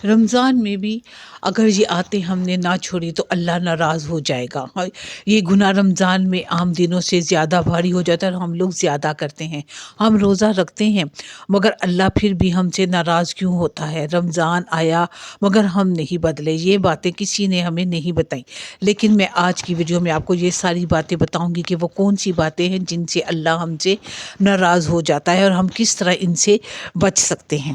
رمضان میں بھی اگر یہ آتے ہم نے نہ چھوڑی تو اللہ ناراض ہو جائے گا۔ ہاں، یہ گناہ رمضان میں عام دنوں سے زیادہ بھاری ہو جاتا ہے اور ہم لوگ زیادہ کرتے ہیں۔ ہم روزہ رکھتے ہیں مگر اللہ پھر بھی ہم سے ناراض کیوں ہوتا ہے؟ رمضان آیا مگر ہم نہیں بدلے۔ یہ باتیں کسی نے ہمیں نہیں بتائیں، لیکن میں آج کی ویڈیو میں آپ کو یہ ساری باتیں بتاؤں گی کہ وہ کون سی باتیں ہیں جن سے اللہ ہم سے ناراض ہو جاتا ہے اور ہم کس طرح ان سے بچ سکتے ہیں۔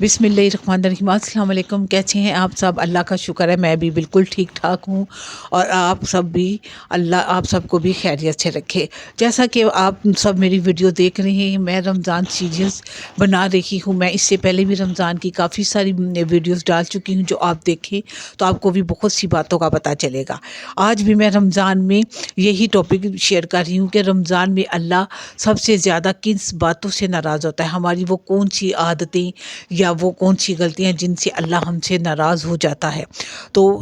بسم اللہ الرحمن الرحیم۔ السلام علیکم، کیسے ہیں آپ سب؟ اللہ کا شکر ہے میں بھی بالکل ٹھیک ٹھاک ہوں، اور آپ سب بھی اللہ آپ سب کو بھی خیریت سے رکھے۔ جیسا کہ آپ سب میری ویڈیو دیکھ رہے ہیں، میں رمضان سیریز بنا رہی ہوں۔ میں اس سے پہلے بھی رمضان کی کافی ساری ویڈیوز ڈال چکی ہوں، جو آپ دیکھیں تو آپ کو بھی بہت سی باتوں کا پتہ چلے گا۔ آج بھی میں رمضان میں یہی ٹاپک شیئر کر رہی ہوں کہ رمضان میں اللہ سب سے زیادہ کس باتوں سے ناراض ہوتا ہے، ہماری وہ کون سی عادتیں یا وہ کون سی غلطیاں جن سے اللہ ہم سے ناراض ہو جاتا ہے۔ تو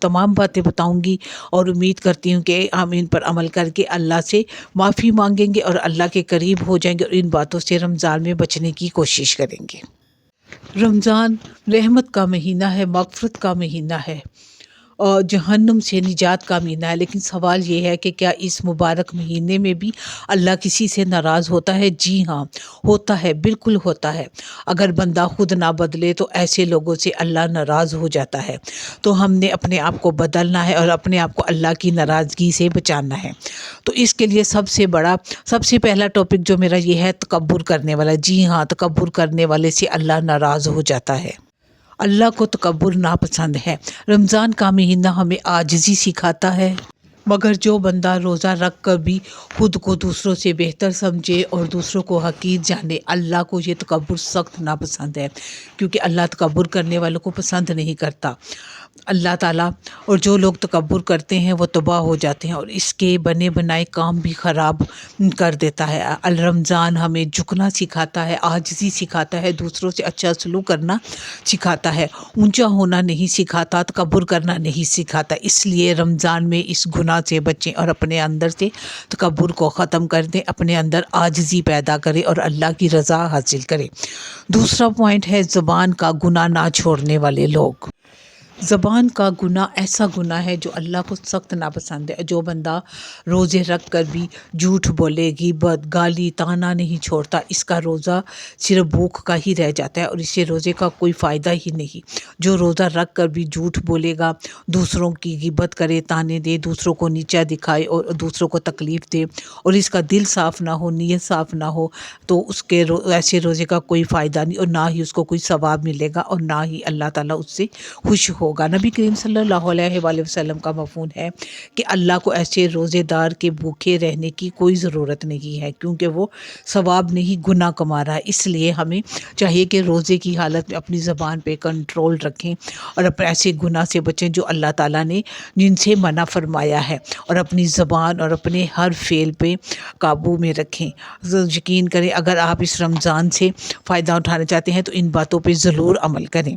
تمام باتیں بتاؤں گی، اور امید کرتی ہوں کہ ہم ان پر عمل کر کے اللہ سے معافی مانگیں گے اور اللہ کے قریب ہو جائیں گے، اور ان باتوں سے رمضان میں بچنے کی کوشش کریں گے۔ رمضان رحمت کا مہینہ ہے، مغفرت کا مہینہ ہے، اور جہنم سے نجات کا مہینہ ہے۔ لیکن سوال یہ ہے کہ کیا اس مبارک مہینے میں بھی اللہ کسی سے ناراض ہوتا ہے؟ جی ہاں، ہوتا ہے، بالکل ہوتا ہے۔ اگر بندہ خود نہ بدلے تو ایسے لوگوں سے اللہ ناراض ہو جاتا ہے۔ تو ہم نے اپنے آپ کو بدلنا ہے اور اپنے آپ کو اللہ کی ناراضگی سے بچانا ہے۔ تو اس کے لیے سب سے پہلا ٹاپک جو میرا یہ ہے، تکبر کرنے والا۔ جی ہاں، تکبر کرنے والے سے اللہ ناراض ہو جاتا ہے۔ اللہ کو تکبر ناپسند ہے۔ رمضان کا مہینہ ہمیں عاجزی سکھاتا ہے، مگر جو بندہ روزہ رکھ کر بھی خود کو دوسروں سے بہتر سمجھے اور دوسروں کو حقیر جانے، اللہ کو یہ تکبر سخت ناپسند ہے، کیونکہ اللہ تکبر کرنے والوں کو پسند نہیں کرتا۔ اللہ تعالیٰ اور جو لوگ تکبر کرتے ہیں وہ تباہ ہو جاتے ہیں، اور اس کے بنے بنائے کام بھی خراب کر دیتا ہے۔ رمضان ہمیں جھکنا سکھاتا ہے، عاجزی سکھاتا ہے، دوسروں سے اچھا سلوک کرنا سکھاتا ہے، اونچا ہونا نہیں سکھاتا، تکبر کرنا نہیں سکھاتا۔ اس لیے رمضان میں اس گناہ سے بچیں اور اپنے اندر سے تکبر کو ختم کر دیں، اپنے اندر عاجزی پیدا کریں اور اللہ کی رضا حاصل کریں۔ دوسرا پوائنٹ ہے زبان کا گناہ نہ چھوڑنے والے لوگ۔ زبان کا گناہ ایسا گناہ ہے جو اللہ کو سخت ناپسند ہے۔ جو بندہ روزے رکھ کر بھی جھوٹ بولے، غیبت، گالی، طعنہ نہیں چھوڑتا، اس کا روزہ صرف بھوک کا ہی رہ جاتا ہے اور اسے روزے کا کوئی فائدہ ہی نہیں۔ جو روزہ رکھ کر بھی جھوٹ بولے گا، دوسروں کی غیبت کرے، طعنے دے، دوسروں کو نیچا دکھائے اور دوسروں کو تکلیف دے، اور اس کا دل صاف نہ ہو، نیت صاف نہ ہو، تو اس کے ایسے روزے کا کوئی فائدہ نہیں، اور نہ ہی اس کو کوئی ثواب ملے گا، اور نہ ہی اللہ تعالیٰ اس سے خوش ہوگا۔ نبی کریم صلی اللہ علیہ وآلہ وسلم کا مفہوم ہے کہ اللہ کو ایسے روزے دار کے بھوکے رہنے کی کوئی ضرورت نہیں ہے، کیونکہ وہ ثواب نہیں گناہ کما رہا ہے۔ اس لیے ہمیں چاہیے کہ روزے کی حالت میں اپنی زبان پہ کنٹرول رکھیں اور اپنے ایسے گناہ سے بچیں جو اللہ تعالیٰ نے جن سے منع فرمایا ہے، اور اپنی زبان اور اپنے ہر فعل پہ قابو میں رکھیں۔ یقین کریں، اگر آپ اس رمضان سے فائدہ اٹھانا چاہتے ہیں تو ان باتوں پہ ضرور عمل کریں۔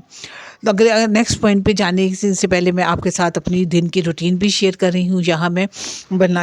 اگر نیکسٹ پوائنٹ پہ جانے سے پہلے میں آپ کے ساتھ اپنی دن کی روٹین بھی شیئر کر رہی ہوں۔ یہاں میں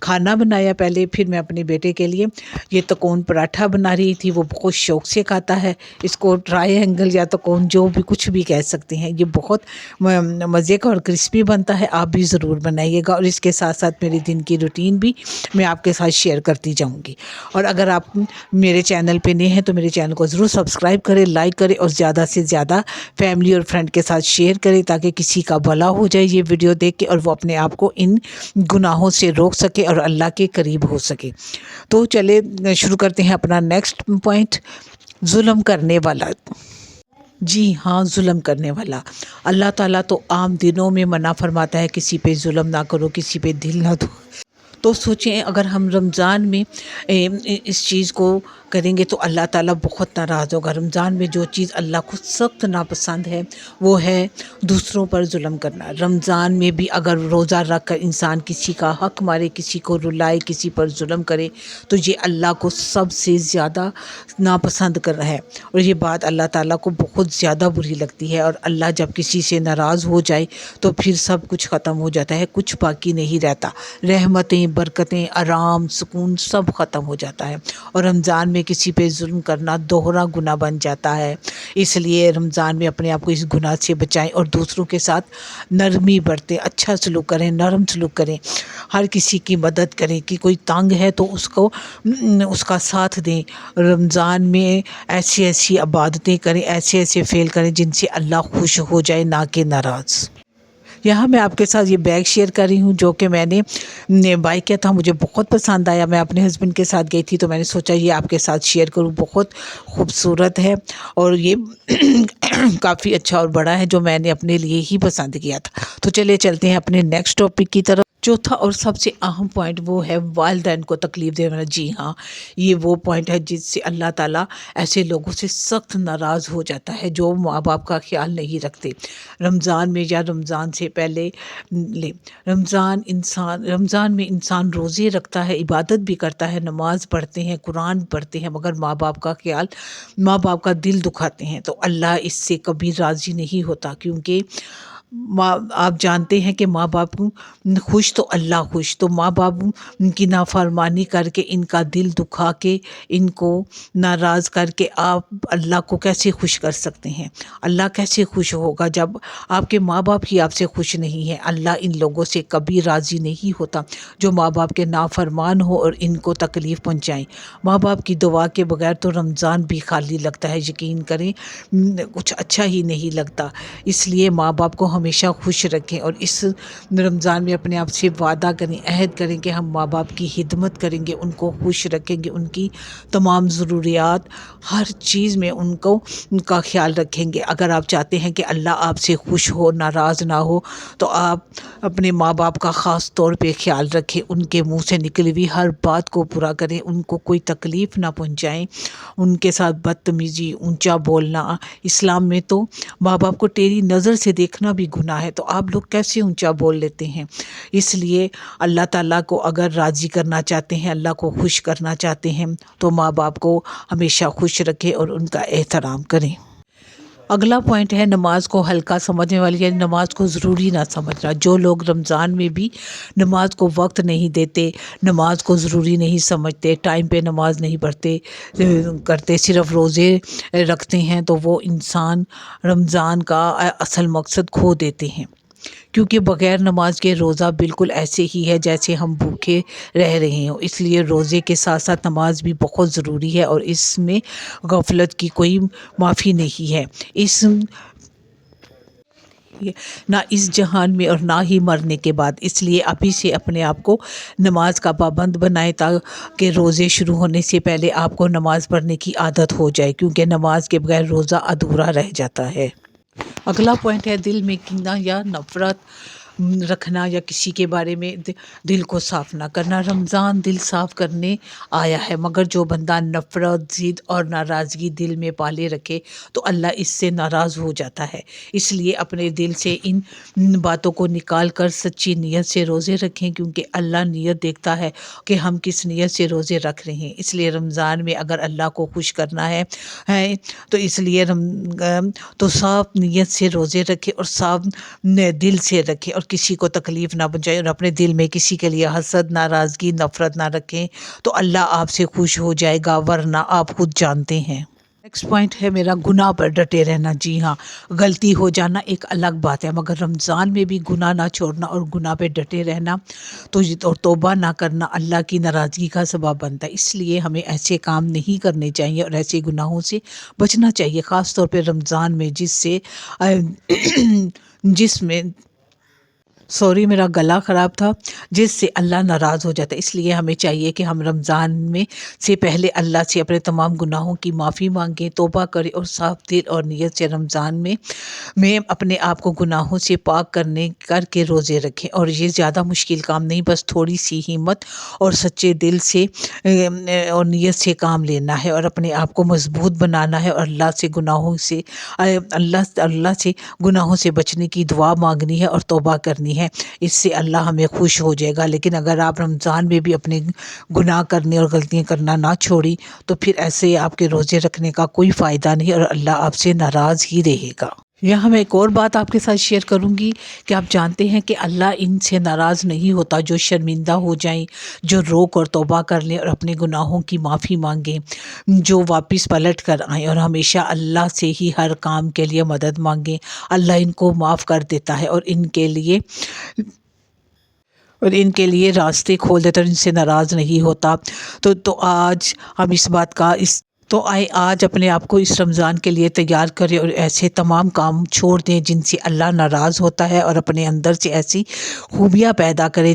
کھانا بنایا پہلے، پھر میں اپنے بیٹے کے لیے یہ تکون پراٹھا بنا رہی تھی۔ وہ بہت شوق سے کھاتا ہے اس کو، ٹرائی اینگل یا تکون جو بھی کچھ بھی کہہ سکتے ہیں۔ یہ بہت مزے کا اور کرسپی بنتا ہے، آپ بھی ضرور بنائیے گا، اور اس کے ساتھ ساتھ میری دن کی روٹین بھی میں آپ کے ساتھ شیئر کرتی جاؤں گی۔ اور اگر آپ میرے چینل پہ نئے ہیں تو میرے چینل کو ضرور سبسکرائب کریں، لائک کریں، اور زیادہ سے زیادہ فیملی اور فرینڈ کے ساتھ شیئر کریں، تاکہ کسی کا بھلا ہو جائے یہ ویڈیو دیکھ کے، اور وہ اپنے آپ کو ان گناہوں سے روک سکے اور اللہ کے قریب ہو سکے۔ تو چلے شروع کرتے ہیں اپنا نیکسٹ پوائنٹ، ظلم کرنے والا۔ جی ہاں، ظلم کرنے والا۔ اللہ تعالیٰ تو عام دنوں میں منع فرماتا ہے کسی پہ ظلم نہ کرو، کسی پہ دل نہ دو۔ تو سوچیں اگر ہم رمضان میں اس چیز کو کریں گے تو اللہ تعالیٰ بہت ناراض ہوگا۔ رمضان میں جو چیز اللہ کو سخت ناپسند ہے وہ ہے دوسروں پر ظلم کرنا۔ رمضان میں بھی اگر روزہ رکھ کر انسان کسی کا حق مارے، کسی کو رلائے، کسی پر ظلم کرے تو یہ اللہ کو سب سے زیادہ ناپسند کر رہا ہے، اور یہ بات اللہ تعالیٰ کو بہت زیادہ بری لگتی ہے۔ اور اللہ جب کسی سے ناراض ہو جائے تو پھر سب کچھ ختم ہو جاتا ہے، کچھ باقی نہیں رہتا، رحمتیں، برکتیں، آرام، سکون سب ختم ہو جاتا ہے۔ اور رمضان میں کسی پہ ظلم کرنا دوہرا گناہ بن جاتا ہے۔ اس لیے رمضان میں اپنے آپ کو اس گناہ سے بچائیں اور دوسروں کے ساتھ نرمی برتیں، اچھا سلوک کریں، نرم سلوک کریں، ہر کسی کی مدد کریں کہ کوئی تنگ ہے تو اس کا ساتھ دیں۔ رمضان میں ایسی ایسی عبادتیں کریں، ایسے ایسے فعل کریں جن سے اللہ خوش ہو جائے، نہ کہ ناراض۔ یہاں میں آپ کے ساتھ یہ بیگ شیئر کر رہی ہوں جو کہ میں نے بائی کیا تھا، مجھے بہت پسند آیا۔ میں اپنے ہسبینڈ کے ساتھ گئی تھی تو میں نے سوچا یہ آپ کے ساتھ شیئر کروں۔ بہت خوبصورت ہے اور یہ کافی اچھا اور بڑا ہے، جو میں نے اپنے لیے ہی پسند کیا تھا۔ تو چلے چلتے ہیں اپنے نیکسٹ ٹاپک کی طرف۔ چوتھا اور سب سے اہم پوائنٹ وہ ہے والدین کو تکلیف دینا۔ جی ہاں، یہ وہ پوائنٹ ہے جس سے اللہ تعالیٰ ایسے لوگوں سے سخت ناراض ہو جاتا ہے جو ماں باپ کا خیال نہیں رکھتے۔ رمضان میں یا رمضان سے پہلے رمضان میں انسان روزے رکھتا ہے، عبادت بھی کرتا ہے، نماز پڑھتے ہیں، قرآن پڑھتے ہیں، مگر ماں باپ کا دل دکھاتے ہیں تو اللہ اس سے کبھی راضی نہیں ہوتا، کیونکہ آپ جانتے ہیں کہ ماں باپ خوش تو اللہ خوش۔ تو ماں باپ کی نافرمانی کر کے، ان کا دل دکھا کے، ان کو ناراض کر کے آپ اللہ کو کیسے خوش کر سکتے ہیں؟ اللہ کیسے خوش ہوگا جب آپ کے ماں باپ ہی آپ سے خوش نہیں ہیں؟ اللہ ان لوگوں سے کبھی راضی نہیں ہوتا جو ماں باپ کے نافرمان ہو اور ان کو تکلیف پہنچائیں۔ ماں باپ کی دعا کے بغیر تو رمضان بھی خالی لگتا ہے، یقین کریں کچھ اچھا ہی نہیں لگتا۔ اس لیے ماں باپ کو ہمیشہ خوش رکھیں، اور اس رمضان میں اپنے آپ سے وعدہ کریں، عہد کریں کہ ہم ماں باپ کی خدمت کریں گے، ان کو خوش رکھیں گے، ان کی تمام ضروریات، ہر چیز میں ان کا خیال رکھیں گے۔ اگر آپ چاہتے ہیں کہ اللہ آپ سے خوش ہو، ناراض نہ ہو، تو آپ اپنے ماں باپ کا خاص طور پہ خیال رکھیں، ان کے منہ سے نکلی ہوئی ہر بات کو پورا کریں، ان کو کوئی تکلیف نہ پہنچائیں، ان کے ساتھ بدتمیزی، اونچا بولنا۔ اسلام میں تو ماں باپ کو ٹیڑھی نظر سے دیکھنا بھی گناہ ہے، تو آپ لوگ کیسے اونچا بول لیتے ہیں؟ اس لیے اللہ تعالیٰ کو اگر راضی کرنا چاہتے ہیں، اللہ کو خوش کرنا چاہتے ہیں، تو ماں باپ کو ہمیشہ خوش رکھیں اور ان کا احترام کریں۔ اگلا پوائنٹ ہے نماز کو ہلکا سمجھنے والی، یعنی نماز کو ضروری نہ سمجھنا۔ جو لوگ رمضان میں بھی نماز کو وقت نہیں دیتے، نماز کو ضروری نہیں سمجھتے، ٹائم پہ نماز نہیں پڑھتے کرتے، صرف روزے رکھتے ہیں، تو وہ انسان رمضان کا اصل مقصد کھو دیتے ہیں، کیونکہ بغیر نماز کے روزہ بالکل ایسے ہی ہے جیسے ہم بھوکے رہ رہے ہوں۔ اس لیے روزے کے ساتھ ساتھ نماز بھی بہت ضروری ہے، اور اس میں غفلت کی کوئی معافی نہیں ہے، نہ اس جہان میں اور نہ ہی مرنے کے بعد۔ اس لیے ابھی سے اپنے آپ کو نماز کا پابند بنائیں، تاکہ روزے شروع ہونے سے پہلے آپ کو نماز پڑھنے کی عادت ہو جائے، کیونکہ نماز کے بغیر روزہ ادھورا رہ جاتا ہے۔ اگلا پوائنٹ ہے دل میں کینہ یا نفرت رکھنا، یا کسی کے بارے میں دل کو صاف نہ کرنا۔ رمضان دل صاف کرنے آیا ہے، مگر جو بندہ نفرت، ضد اور ناراضگی دل میں پالے رکھے تو اللہ اس سے ناراض ہو جاتا ہے۔ اس لیے اپنے دل سے ان باتوں کو نکال کر سچی نیت سے روزے رکھیں، کیونکہ اللہ نیت دیکھتا ہے کہ ہم کس نیت سے روزے رکھ رہے ہیں۔ اس لیے رمضان میں اگر اللہ کو خوش کرنا ہے تو اس لیے تو صاف نیت سے روزے رکھے اور صاف دل سے رکھے، اور کسی کو تکلیف نہ پہنچائے، اور اپنے دل میں کسی کے لیے حسد، ناراضگی، نفرت نہ رکھیں، تو اللہ آپ سے خوش ہو جائے گا، ورنہ آپ خود جانتے ہیں۔ نیکسٹ پوائنٹ ہے میرا گناہ پر ڈٹے رہنا۔ جی ہاں، غلطی ہو جانا ایک الگ بات ہے، مگر رمضان میں بھی گناہ نہ چھوڑنا اور گناہ پہ ڈٹے رہنا اور توبہ نہ کرنا اللہ کی ناراضگی کا سبب بنتا ہے۔ اس لیے ہمیں ایسے کام نہیں کرنے چاہیے اور ایسے گناہوں سے بچنا چاہیے، خاص طور پہ رمضان میں، جس میں سوری میرا گلا خراب تھا، جس سے اللہ ناراض ہو جاتا ہے۔ اس لیے ہمیں چاہیے کہ ہم رمضان میں سے پہلے اللہ سے اپنے تمام گناہوں کی معافی مانگیں، توبہ کریں اور صاف دل اور نیت سے رمضان میں اپنے آپ کو گناہوں سے پاک کر کے روزے رکھیں۔ اور یہ زیادہ مشکل کام نہیں، بس تھوڑی سی ہمت اور سچے دل سے اور نیت سے کام لینا ہے اور اپنے آپ کو مضبوط بنانا ہے، اور اللہ سے گناہوں سے بچنے کی دعا مانگنی ہے اور توبہ کرنی ہے۔ اس سے اللہ ہمیں خوش ہو جائے گا۔ لیکن اگر آپ رمضان میں بھی اپنے گناہ کرنے اور غلطیاں کرنا نہ چھوڑی تو پھر ایسے آپ کے روزے رکھنے کا کوئی فائدہ نہیں، اور اللہ آپ سے ناراض ہی رہے گا۔ یہاں میں ایک اور بات آپ کے ساتھ شیئر کروں گی کہ آپ جانتے ہیں کہ اللہ ان سے ناراض نہیں ہوتا جو شرمندہ ہو جائیں، جو روک اور توبہ کر لیں اور اپنے گناہوں کی معافی مانگیں، جو واپس پلٹ کر آئیں اور ہمیشہ اللہ سے ہی ہر کام کے لیے مدد مانگیں۔ اللہ ان کو معاف کر دیتا ہے اور ان کے لیے راستے کھول دیتا ہے اور ان سے ناراض نہیں ہوتا۔ تو آج ہم اس بات کا تو آئے آج اپنے آپ کو اس رمضان کے لیے تیار کریں اور ایسے تمام کام چھوڑ دیں جن سے اللہ ناراض ہوتا ہے، اور اپنے اندر سے ایسی خوبیاں پیدا کریں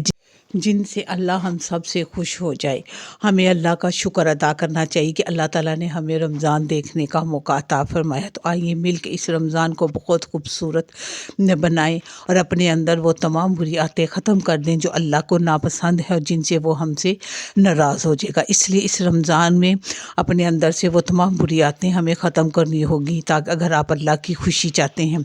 جن سے اللہ ہم سب سے خوش ہو جائے۔ ہمیں اللہ کا شکر ادا کرنا چاہیے کہ اللہ تعالیٰ نے ہمیں رمضان دیکھنے کا موقع عطا فرمایا۔ تو آئیے مل کے اس رمضان کو بہت خوبصورت بنائیں اور اپنے اندر وہ تمام بری عادتیں ختم کر دیں جو اللہ کو ناپسند ہے اور جن سے وہ ہم سے ناراض ہو جائے گا۔ اس لیے اس رمضان میں اپنے اندر سے وہ تمام بری عادتیں ہمیں ختم کرنی ہوگی، تاکہ اگر آپ اللہ کی خوشی چاہتے ہیں،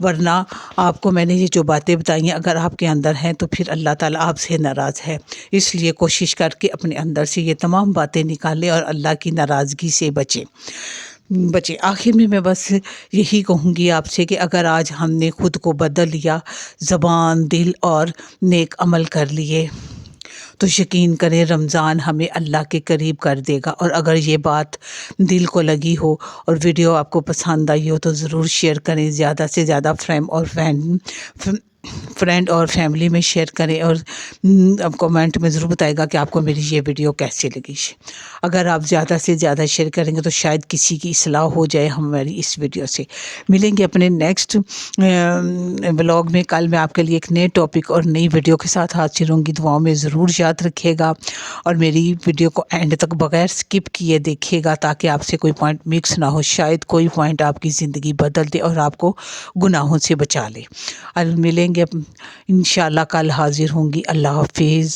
ورنہ آپ کو میں نے یہ جو باتیں بتائی ہیں اگر آپ کے اندر ہیں تو پھر اللہ تعالیٰ آپ سے ناراض ہے۔ اس لیے کوشش کر کے اپنے اندر سے یہ تمام باتیں نکالیں اور اللہ کی ناراضگی سے بچیں۔ آخر میں بس یہی کہوں گی آپ سے کہ اگر آج ہم نے خود کو بدل لیا، زبان، دل اور نیک عمل کر لیے، تو یقین کریں رمضان ہمیں اللہ کے قریب کر دے گا۔ اور اگر یہ بات دل کو لگی ہو اور ویڈیو آپ کو پسند آئی ہو تو ضرور شیئر کریں، زیادہ سے زیادہ فرینڈ اور فیملی میں شیئر کریں، اور اب کمنٹ میں ضرور بتائے گا کہ آپ کو میری یہ ویڈیو کیسے لگی۔ اگر آپ زیادہ سے زیادہ شیئر کریں گے تو شاید کسی کی اصلاح ہو جائے ہماری اس ویڈیو سے۔ ملیں گے اپنے نیکسٹ بلاگ میں۔ کل میں آپ کے لیے ایک نئے ٹاپک اور نئی ویڈیو کے ساتھ حاضر ہوں گی۔ دعاؤں میں ضرور یاد رکھیے گا اور میری ویڈیو کو اینڈ تک بغیر سکپ کیے دیکھیے گا، تاکہ آپ سے کوئی پوائنٹ مکس نہ ہو، شاید کوئی پوائنٹ آپ کی زندگی بدل دے اور آپ کو گناہوں سے بچا لے۔ اور ملیں گے انشاءاللہ، کل حاضر ہوں گی۔ اللہ حافظ۔